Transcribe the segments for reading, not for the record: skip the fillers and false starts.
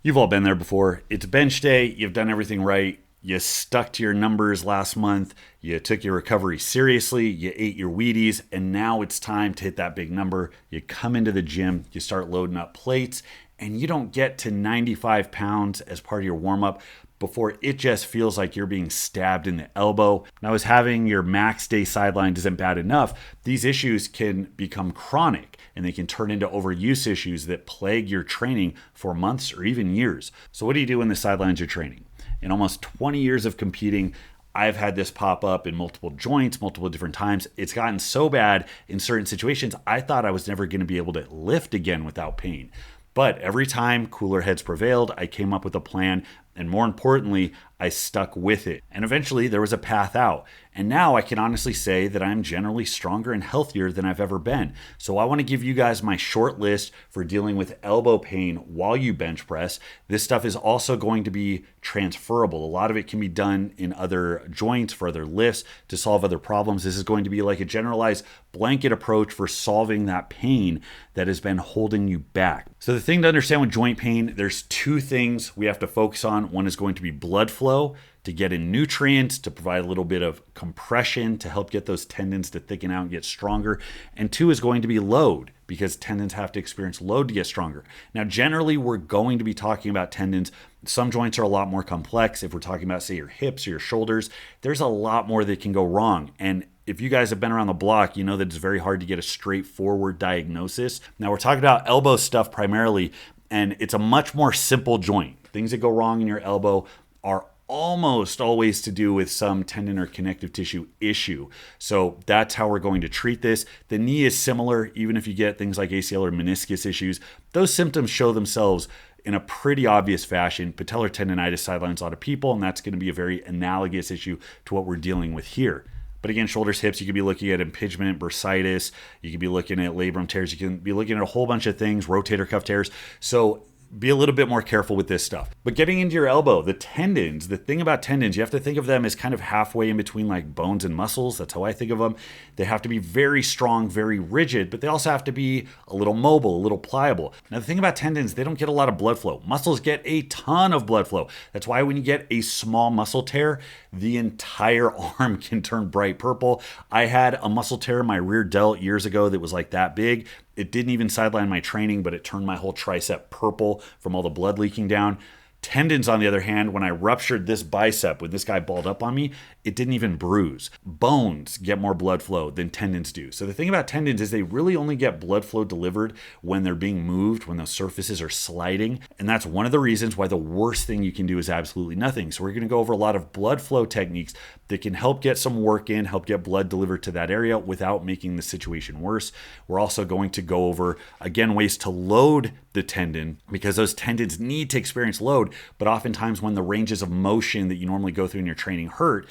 You've all been there before. It's bench day, you've done everything right. You stuck to your numbers last month. You took your recovery seriously. You ate your Wheaties, and now it's time to hit that big number. You come into the gym, you start loading up plates, and you don't get to 95 pounds as part of your warm up before it just feels like you're being stabbed in the elbow. Now, as having your max day sidelined isn't bad enough, these issues can become chronic and they can turn into overuse issues that plague your training for months or even years. So what do you do when the sidelines your training? In almost 20 years of competing, I've had this pop up in multiple joints, multiple different times. It's gotten so bad in certain situations, I thought I was never going to be able to lift again without pain. But every time cooler heads prevailed, I came up with a plan, and more importantly, I stuck with it. And eventually there was a path out. And now I can honestly say that I'm generally stronger and healthier than I've ever been. So I want to give you guys my short list for dealing with elbow pain while you bench press. This stuff is also going to be transferable. A lot of it can be done in other joints for other lifts to solve other problems. This is going to be like a generalized blanket approach for solving that pain that has been holding you back. So the thing to understand with joint pain, there's two things we have to focus on. One is going to be blood flow to get in nutrients, to provide a little bit of compression to help get those tendons to thicken out and get stronger. And two is going to be load, because tendons have to experience load to get stronger. Now, generally, we're going to be talking about tendons. Some joints are a lot more complex. If we're talking about, say, your hips or your shoulders, there's a lot more that can go wrong. And if you guys have been around the block, you know that it's very hard to get a straightforward diagnosis. Now, we're talking about elbow stuff primarily, and it's a much more simple joint. Things that go wrong in your elbow are almost always to do with some tendon or connective tissue issue. So that's how we're going to treat this. The knee is similar, even if you get things like ACL or meniscus issues. Those symptoms show themselves in a pretty obvious fashion. Patellar tendonitis sidelines a lot of people, and that's going to be a very analogous issue to what we're dealing with here. But again, shoulders, hips, you could be looking at impingement, bursitis. You could be looking at labrum tears. You can be looking at a whole bunch of things, rotator cuff tears. So be a little bit more careful with this stuff. But getting into your elbow, the tendons, the thing about tendons, you have to think of them as kind of halfway in between like bones and muscles. That's how I think of them. They have to be very strong, very rigid, but they also have to be a little mobile, a little pliable. Now, the thing about tendons, they don't get a lot of blood flow. Muscles get a ton of blood flow. That's why when you get a small muscle tear, the entire arm can turn bright purple. I had a muscle tear in my rear delt years ago that was like that big. It didn't even sideline my training, but it turned my whole tricep purple from all the blood leaking down. Tendons, on the other hand, when I ruptured this bicep, when this guy balled up on me, it didn't even bruise. Bones get more blood flow than tendons do. So the thing about tendons is they really only get blood flow delivered when they're being moved, when those surfaces are sliding. And that's one of the reasons why the worst thing you can do is absolutely nothing. So we're going to go over a lot of blood flow techniques that can help get some work in, help get blood delivered to that area without making the situation worse. We're also going to go over, again, ways to load the tendon, because those tendons need to experience load. But oftentimes when the ranges of motion that you normally go through in your training hurt,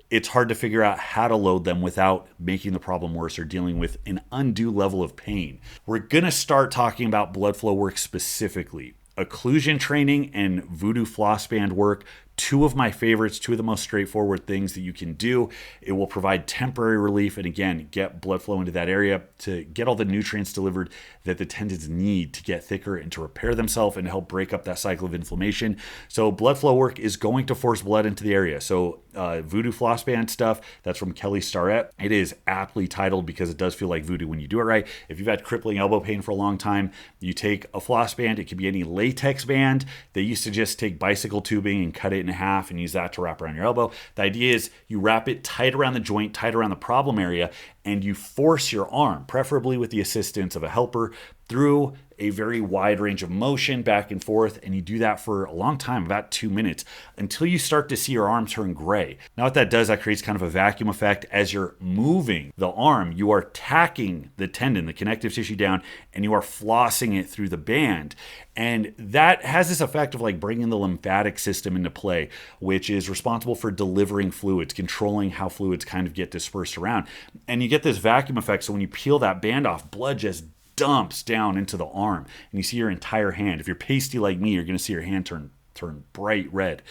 it's hard to figure out how to load them without making the problem worse or dealing with an undue level of pain. We're going to start talking about blood flow work specifically. Occlusion training and voodoo floss band work, two of my favorites, two of the most straightforward things that you can do. It will provide temporary relief and again, get blood flow into that area to get all the nutrients delivered that the tendons need to get thicker and to repair themselves and help break up that cycle of inflammation. So blood flow work is going to force blood into the area. So voodoo floss band stuff, that's from Kelly Starrett. It is aptly titled because it does feel like voodoo when you do it right. If you've had crippling elbow pain for a long time, you take a floss band. It could be any latex band. They used to just take bicycle tubing and cut it in half and use that to wrap around your elbow. The idea is you wrap it tight around the joint, tight around the problem area, and you force your arm, preferably with the assistance of a helper, through a very wide range of motion back and forth. And you do that for a long time, about 2 minutes, until you start to see your arm turn gray. Now what that does, that creates kind of a vacuum effect. As you're moving the arm, you are tacking the tendon, the connective tissue down, and you are flossing it through the band. And that has this effect of like bringing the lymphatic system into play, which is responsible for delivering fluids, controlling how fluids kind of get dispersed around. And you get this vacuum effect. So when you peel that band off, blood just dumps down into the arm and you see your entire hand. If you're pasty like me, you're going to see your hand turn bright red.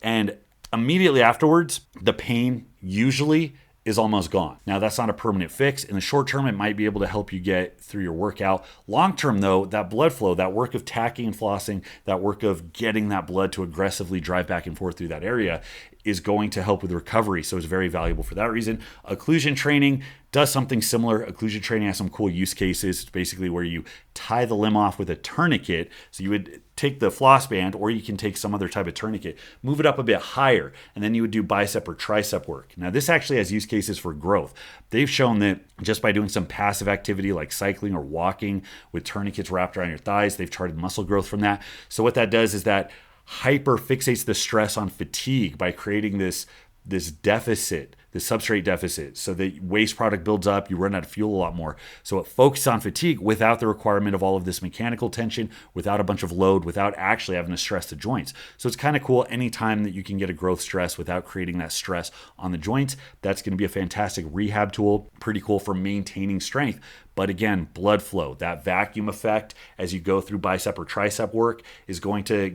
And immediately afterwards, the pain usually is almost gone. Now, that's not a permanent fix. In the short term, it might be able to help you get through your workout. Long term, though, that blood flow, that work of tacking and flossing, that work of getting that blood to aggressively drive back and forth through that area is going to help with recovery. So it's very valuable for that reason. Occlusion training does something similar. Occlusion training has some cool use cases. It's basically where you tie the limb off with a tourniquet. So you would take the floss band, or you can take some other type of tourniquet, move it up a bit higher, and then you would do bicep or tricep work. Now, this actually has use cases for growth. They've shown that just by doing some passive activity like cycling or walking with tourniquets wrapped around your thighs, they've charted muscle growth from that. So what that does is that hyper fixates the stress on fatigue by creating this deficit, the substrate deficit, so the waste product builds up, you run out of fuel a lot more. So it focuses on fatigue without the requirement of all of this mechanical tension, without a bunch of load, without actually having to stress the joints. So it's kind of cool anytime that you can get a growth stress without creating that stress on the joints. That's going to be a fantastic rehab tool, pretty cool for maintaining strength. But again, blood flow, that vacuum effect as you go through bicep or tricep work is going to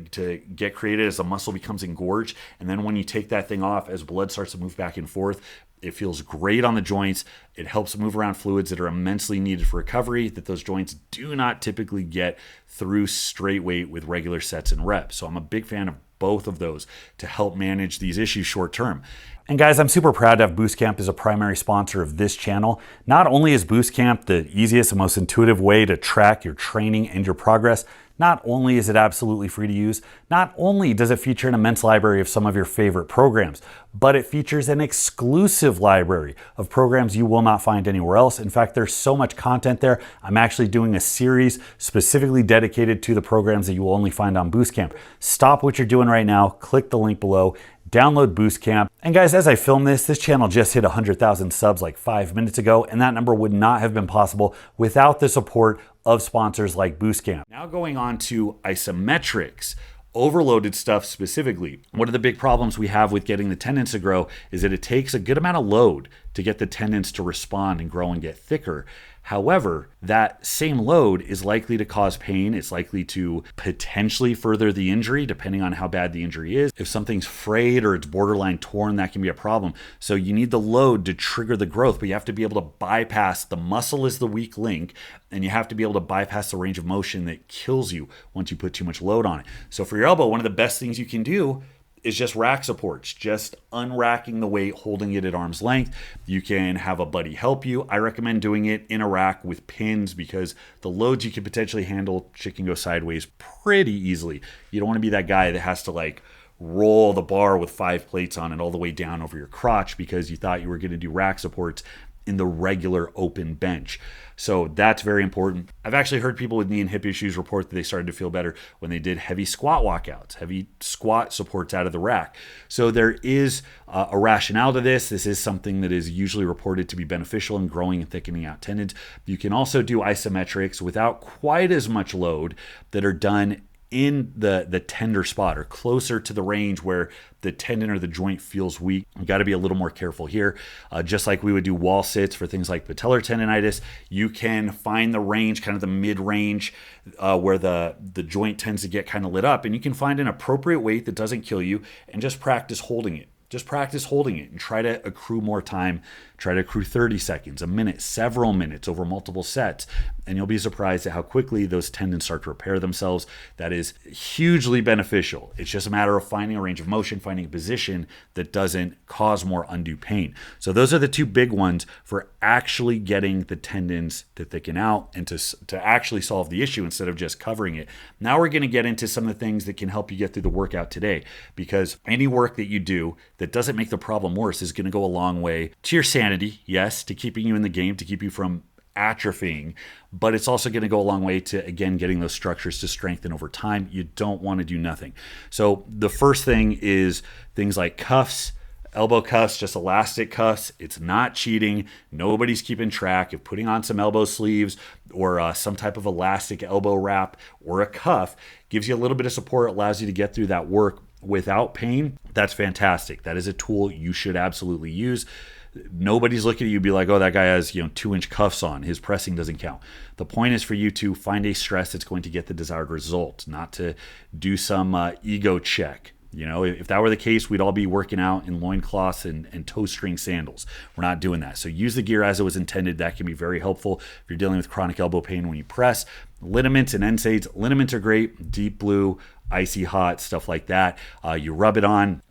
get created as the muscle becomes engorged. And then when you take that thing off, as blood starts to move back and forth, it feels great on the joints. It helps move around fluids that are immensely needed for recovery that those joints do not typically get through straight weight with regular sets and reps. So I'm a big fan of both of those to help manage these issues short term. And guys, I'm super proud to have Boostcamp as a primary sponsor of this channel. Not only is Boostcamp the easiest and most intuitive way to track your training and your progress, not only is it absolutely free to use, not only does it feature an immense library of some of your favorite programs, but it features an exclusive library of programs you will not find anywhere else. In fact, there's so much content there. I'm actually doing a series specifically dedicated to the programs that you will only find on Boostcamp. Stop what you're doing right now, click the link below, download Boostcamp. And guys, as I film this channel just hit 100,000 subs like 5 minutes ago, and that number would not have been possible without the support of sponsors like Boostcamp. Now going on to isometrics, overloaded stuff specifically. One of the big problems we have with getting the tendons to grow is that it takes a good amount of load to get the tendons to respond and grow and get thicker. However, that same load is likely to cause pain. It's likely to potentially further the injury, depending on how bad the injury is. If something's frayed or it's borderline torn, that can be a problem. So you need the load to trigger the growth, but you have to be able to bypass. The muscle is the weak link, and you have to be able to bypass the range of motion that kills you once you put too much load on it. So for your elbow, one of the best things you can do is just rack supports, just unracking the weight, holding it at arm's length. You can have a buddy help you. I recommend doing it in a rack with pins because the loads you can potentially handle, shit can go sideways pretty easily. You don't want to be that guy that has to like roll the bar with 5 plates on it all the way down over your crotch because you thought you were going to do rack supports in the regular open bench. So that's very important. I've actually heard people with knee and hip issues report that they started to feel better when they did heavy squat walkouts, heavy squat supports out of the rack. So there is a rationale to this. This is something that is usually reported to be beneficial in growing and thickening out tendons. You can also do isometrics without quite as much load that are done in the tender spot or closer to the range where the tendon or the joint feels weak. You got to be a little more careful here. Just like we would do wall sits for things like patellar tendonitis, you can find the range, kind of the mid-range where the joint tends to get kind of lit up, and you can find an appropriate weight that doesn't kill you and just practice holding it. Just practice holding it and try to accrue more time. Try to accrue 30 seconds, a minute, several minutes over multiple sets. And you'll be surprised at how quickly those tendons start to repair themselves. That is hugely beneficial. It's just a matter of finding a range of motion, finding a position that doesn't cause more undue pain. So those are the two big ones for actually getting the tendons to thicken out and to actually solve the issue instead of just covering it. Now we're going to get into some of the things that can help you get through the workout today, because any work that you do that doesn't make the problem worse is going to go a long way to your sanity, yes, to keeping you in the game, to keep you from atrophying, but it's also going to go a long way to, again, getting those structures to strengthen over time. You don't want to do nothing. So the first thing is things like cuffs, elbow cuffs, just elastic cuffs. It's not cheating. Nobody's keeping track. If putting on some elbow sleeves or some type of elastic elbow wrap or a cuff gives you a little bit of support, allows you to get through that work without pain, that's fantastic. That is a tool you should absolutely use. Nobody's looking at you and be like, oh, that guy has 2-inch cuffs on. His pressing doesn't count. The point is for you to find a stress that's going to get the desired result, not to do some ego check. You know, if that were the case, we'd all be working out in loincloths and toe string sandals. We're not doing that. So use the gear as it was intended. That can be very helpful if you're dealing with chronic elbow pain when you press. Liniments and NSAIDs. Liniments are great. Deep blue, icy hot, stuff like that. You rub it on.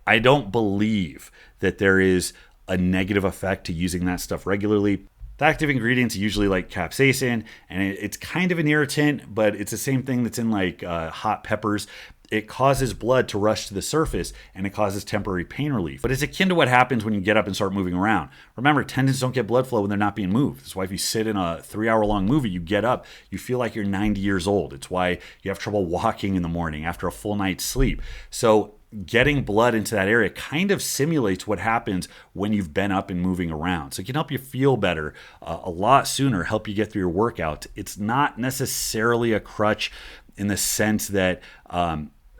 I don't believe that there is a negative effect to using that stuff regularly. The active ingredients usually like capsaicin, and it's kind of an irritant, but it's the same thing that's in like hot peppers. It causes blood to rush to the surface, and it causes temporary pain relief. But it's akin to what happens when you get up and start moving around. Remember, tendons don't get blood flow when they're not being moved. That's why if you sit in a 3-hour-long movie, you get up, you feel like you're 90 years old. It's why you have trouble walking in the morning after a full night's sleep. So getting blood into that area kind of simulates what happens when you've been up and moving around. So it can help you feel better a lot sooner, help you get through your workout. It's not necessarily a crutch in the sense that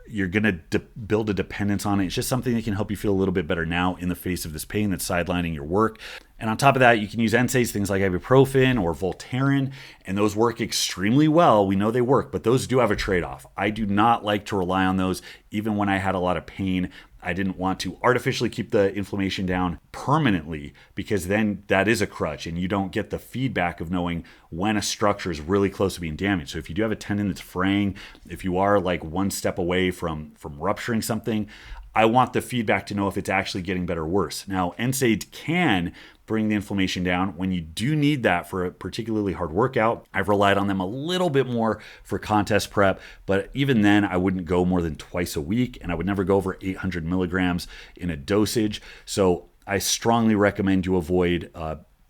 you're going to build a dependence on it. It's just something that can help you feel a little bit better now in the face of this pain that's sidelining your work. And on top of that, you can use NSAIDs, things like ibuprofen or Voltaren, and those work extremely well. We know they work, but those do have a trade-off. I do not like to rely on those even when I had a lot of pain. I didn't want to artificially keep the inflammation down permanently, because then that is a crutch and you don't get the feedback of knowing when a structure is really close to being damaged. So if you do have a tendon that's fraying, if you are like one step away from rupturing something, I want the feedback to know if it's actually getting better or worse. Now, NSAIDs can bring the inflammation down when you do need that for a particularly hard workout. I've relied on them a little bit more for contest prep, but even then I wouldn't go more than twice a week, and I would never go over 800 milligrams in a dosage. So I strongly recommend you avoid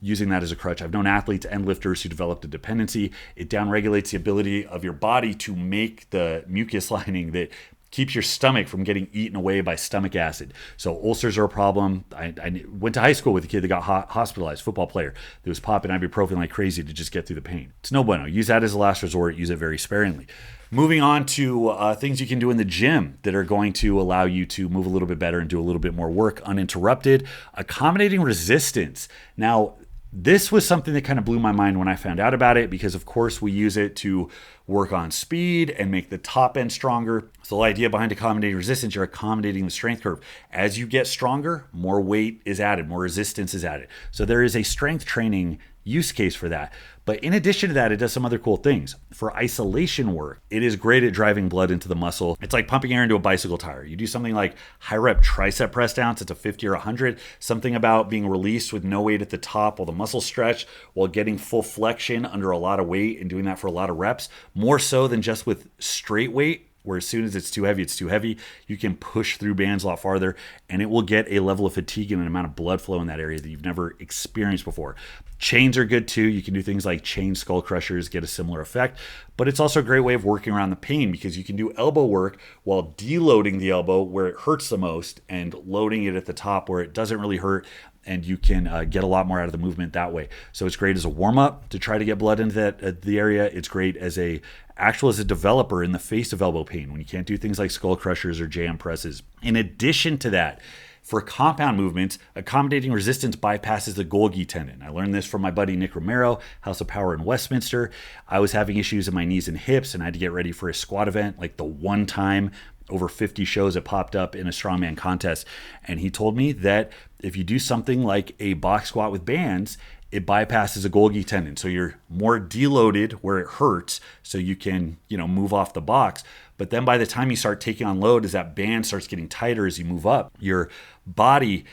using that as a crutch. I've known athletes and lifters who developed a dependency. It downregulates the ability of your body to make the mucus lining that keeps your stomach from getting eaten away by stomach acid. So ulcers are a problem. I went to high school with a kid that got hospitalized, football player, that was popping ibuprofen like crazy to just get through the pain. It's no bueno. Use that as a last resort. Use it very sparingly. Moving on to things you can do in the gym that are going to allow you to move a little bit better and do a little bit more work uninterrupted. Accommodating resistance. Now, this was something that kind of blew my mind when I found out about it, because of course we use it to work on speed and make the top end stronger. So the idea behind accommodating resistance, you're accommodating the strength curve. As you get stronger, more weight is added, more resistance is added. So there is a strength training use case for that. But in addition to that, it does some other cool things. For isolation work, it is great at driving blood into the muscle. It's like pumping air into a bicycle tire. You do something like high rep tricep press downs, it's a 50 or 100, something about being released with no weight at the top while the muscles stretch, while getting full flexion under a lot of weight and doing that for a lot of reps, more so than just with straight weight, where as soon as it's too heavy, it's too heavy. You can push through bands a lot farther, and it will get a level of fatigue and an amount of blood flow in that area that you've never experienced before. Chains are good too. You can do things like chain skull crushers, get a similar effect, but it's also a great way of working around the pain, because you can do elbow work while deloading the elbow where it hurts the most and loading it at the top where it doesn't really hurt, and you can get a lot more out of the movement that way. So it's great as a warm-up to try to get blood into the area. It's great as a developer in the face of elbow pain when you can't do things like skull crushers or jam presses. In addition to that, for compound movements, accommodating resistance bypasses the Golgi tendon. I learned this from my buddy Nick Romero, House of Power in Westminster. I was having issues in my knees and hips, and I had to get ready for a squat event, like the one time over 50 shows it popped up in a strongman contest. And he told me that if you do something like a box squat with bands, it bypasses a Golgi tendon. So you're more deloaded where it hurts, so you can, move off the box. But then by the time you start taking on load, as that band starts getting tighter as you move up, your body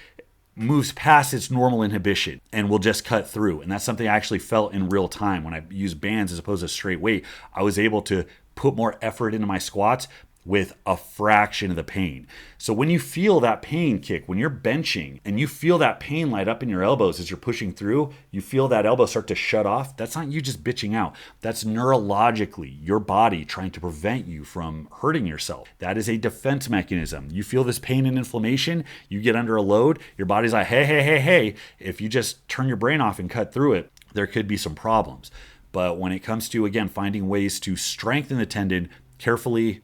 moves past its normal inhibition and will just cut through. And that's something I actually felt in real time when I used bands as opposed to straight weight. I was able to put more effort into my squats with a fraction of the pain. So when you feel that pain kick, when you're benching and you feel that pain light up in your elbows as you're pushing through, you feel that elbow start to shut off. That's not you just bitching out. That's neurologically your body trying to prevent you from hurting yourself. That is a defense mechanism. You feel this pain and inflammation, you get under a load, your body's like, hey. If you just turn your brain off and cut through it, there could be some problems. But when it comes to, again, finding ways to strengthen the tendon, carefully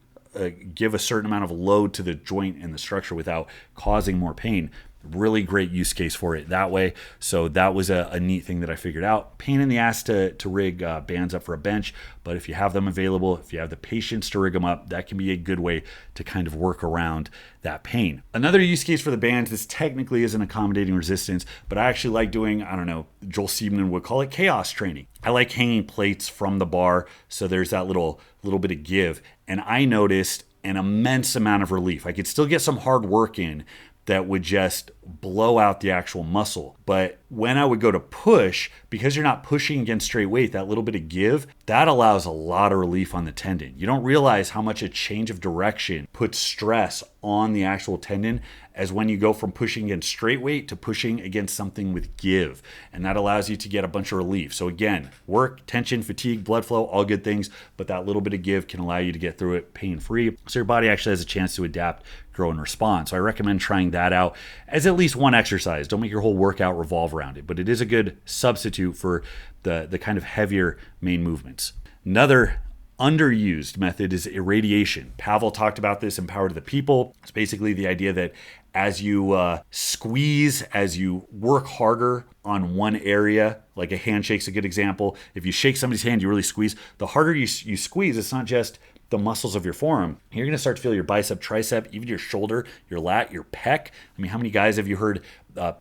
give a certain amount of load to the joint and the structure without causing more pain, Really great use case for it that way. So that was a neat thing that I figured out. Pain in the ass to rig bands up for a bench, but if you have them available, if you have the patience to rig them up, that can be a good way to kind of work around that pain. Another use case for the bands, this technically isn't accommodating resistance, but I actually like doing, I don't know, Joel Siebman would call it chaos training. I like hanging plates from the bar, so there's that little bit of give, and I noticed an immense amount of relief. I could still get some hard work in that would just blow out the actual muscle. But when I would go to push, because you're not pushing against straight weight, that little bit of give, that allows a lot of relief on the tendon. You don't realize how much a change of direction puts stress on the actual tendon as when you go from pushing against straight weight to pushing against something with give. And that allows you to get a bunch of relief. So again, work, tension, fatigue, blood flow, all good things, but that little bit of give can allow you to get through it pain-free. So your body actually has a chance to adapt, grow, and respond. So I recommend trying that out as at least one exercise. Don't make your whole workout revolve around it, but it is a good substitute for the kind of heavier main movements. Another underused method is irradiation. Pavel talked about this in Power to the People. It's basically the idea that as you squeeze, as you work harder on one area, like a handshake's a good example. If you shake somebody's hand, you really squeeze. The harder you squeeze, it's not just the muscles of your forearm. You're going to start to feel your bicep, tricep, even your shoulder, your lat, your pec. I mean, how many guys have you heard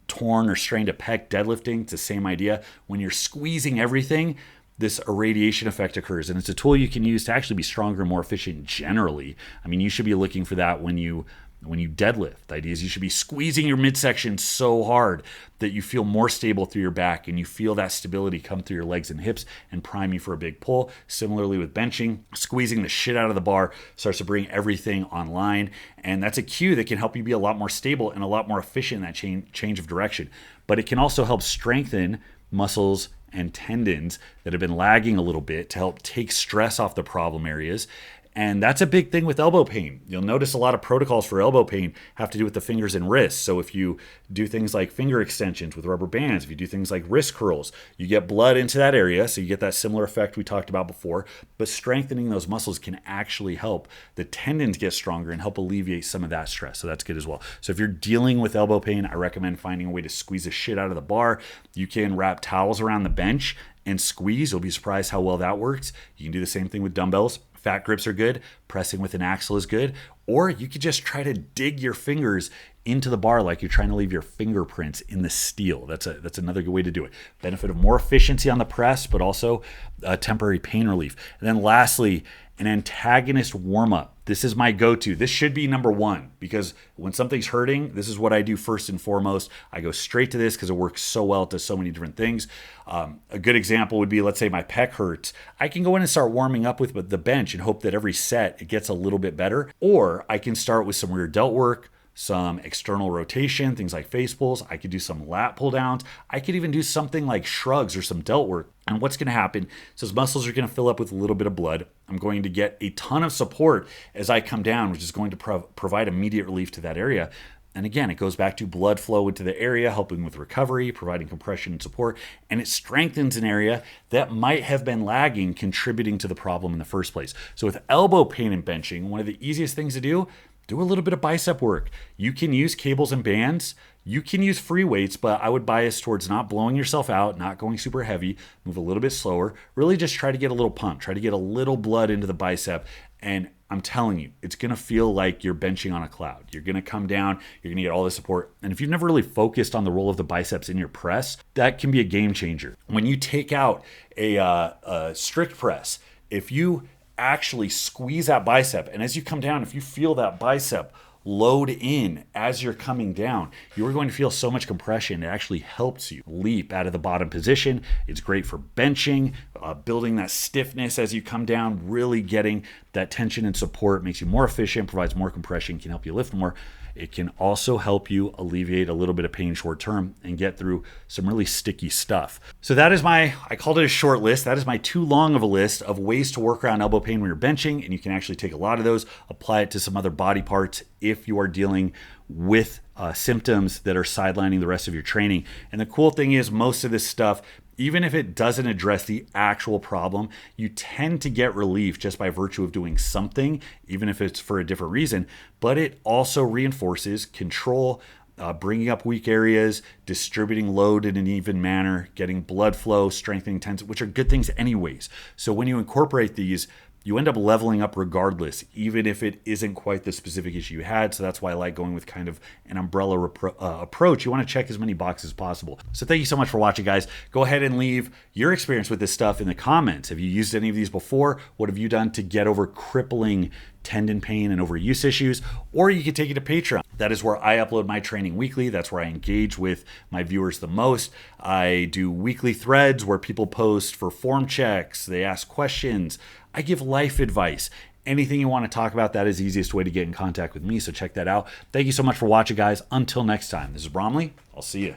torn or strained a pec deadlifting? It's the same idea. When you're squeezing everything, this irradiation effect occurs, and it's a tool you can use to actually be stronger and more efficient generally. I mean, you should be looking for that when you deadlift. The idea is you should be squeezing your midsection so hard that you feel more stable through your back and you feel that stability come through your legs and hips and prime you for a big pull. Similarly with benching, squeezing the shit out of the bar starts to bring everything online, and that's a cue that can help you be a lot more stable and a lot more efficient in that change of direction. But it can also help strengthen muscles and tendons that have been lagging a little bit to help take stress off the problem areas. And that's a big thing with elbow pain. You'll notice a lot of protocols for elbow pain have to do with the fingers and wrists. So if you do things like finger extensions with rubber bands, if you do things like wrist curls, you get blood into that area. So you get that similar effect we talked about before. But strengthening those muscles can actually help the tendons get stronger and help alleviate some of that stress. So that's good as well. So if you're dealing with elbow pain, I recommend finding a way to squeeze the shit out of the bar. You can wrap towels around the bench and squeeze. You'll be surprised how well that works. You can do the same thing with dumbbells. Fat grips are good. Pressing with an axle is good. Or you could just try to dig your fingers into the bar like you're trying to leave your fingerprints in the steel. That's another good way to do it. Benefit of more efficiency on the press, but also temporary pain relief. And then lastly, an antagonist warm-up. This is my go-to. This should be number one because when something's hurting, this is what I do first and foremost. I go straight to this because it works so well. It does so many different things. A good example would be, let's say my pec hurts. I can go in and start warming up with the bench and hope that every set it gets a little bit better. Or I can start with some rear delt work, some external rotation, things like face pulls. I could do some lat pull downs. I could even do something like shrugs or some delt work. And what's going to happen is those muscles are going to fill up with a little bit of blood. I'm going to get a ton of support as I come down, which is going to provide immediate relief to that area. And again, it goes back to blood flow into the area, helping with recovery, providing compression and support, and it strengthens an area that might have been lagging, contributing to the problem in the first place. So with elbow pain and benching, one of the easiest things to do a little bit of bicep work. You can use cables and bands. You can use free weights, but I would bias towards not blowing yourself out, not going super heavy, move a little bit slower. Really just try to get a little pump, try to get a little blood into the bicep. And I'm telling you, it's going to feel like you're benching on a cloud. You're going to come down, you're going to get all the support. And if you've never really focused on the role of the biceps in your press, that can be a game changer. When you take out a strict press, if you actually squeeze that bicep, and as you come down, if you feel that bicep load in as you're coming down, you're going to feel so much compression. It actually helps you leap out of the bottom position. It's great for benching, building that stiffness as you come down, really getting that tension and support, makes you more efficient, provides more compression, can help you lift more. It can also help you alleviate a little bit of pain short term and get through some really sticky stuff. So that is I called it a short list. That is my too long of a list of ways to work around elbow pain when you're benching. And you can actually take a lot of those, apply it to some other body parts if you are dealing with symptoms that are sidelining the rest of your training. And the cool thing is most of this stuff, even if it doesn't address the actual problem, you tend to get relief just by virtue of doing something, even if it's for a different reason. But it also reinforces control, bringing up weak areas, distributing load in an even manner, getting blood flow, strengthening tendons, which are good things anyways. So when you incorporate these, you end up leveling up regardless, even if it isn't quite the specific issue you had. So that's why I like going with kind of an umbrella approach. You want to check as many boxes as possible. So thank you so much for watching, guys. Go ahead and leave your experience with this stuff in the comments. Have you used any of these before? What have you done to get over crippling tendon pain and overuse issues? Or you can take it to Patreon. That is where I upload my training weekly. That's where I engage with my viewers the most. I do weekly threads where people post for form checks. They ask questions. I give life advice. Anything you want to talk about, that is the easiest way to get in contact with me. So check that out. Thank you so much for watching, guys. Until next time, this is Bromley. I'll see you.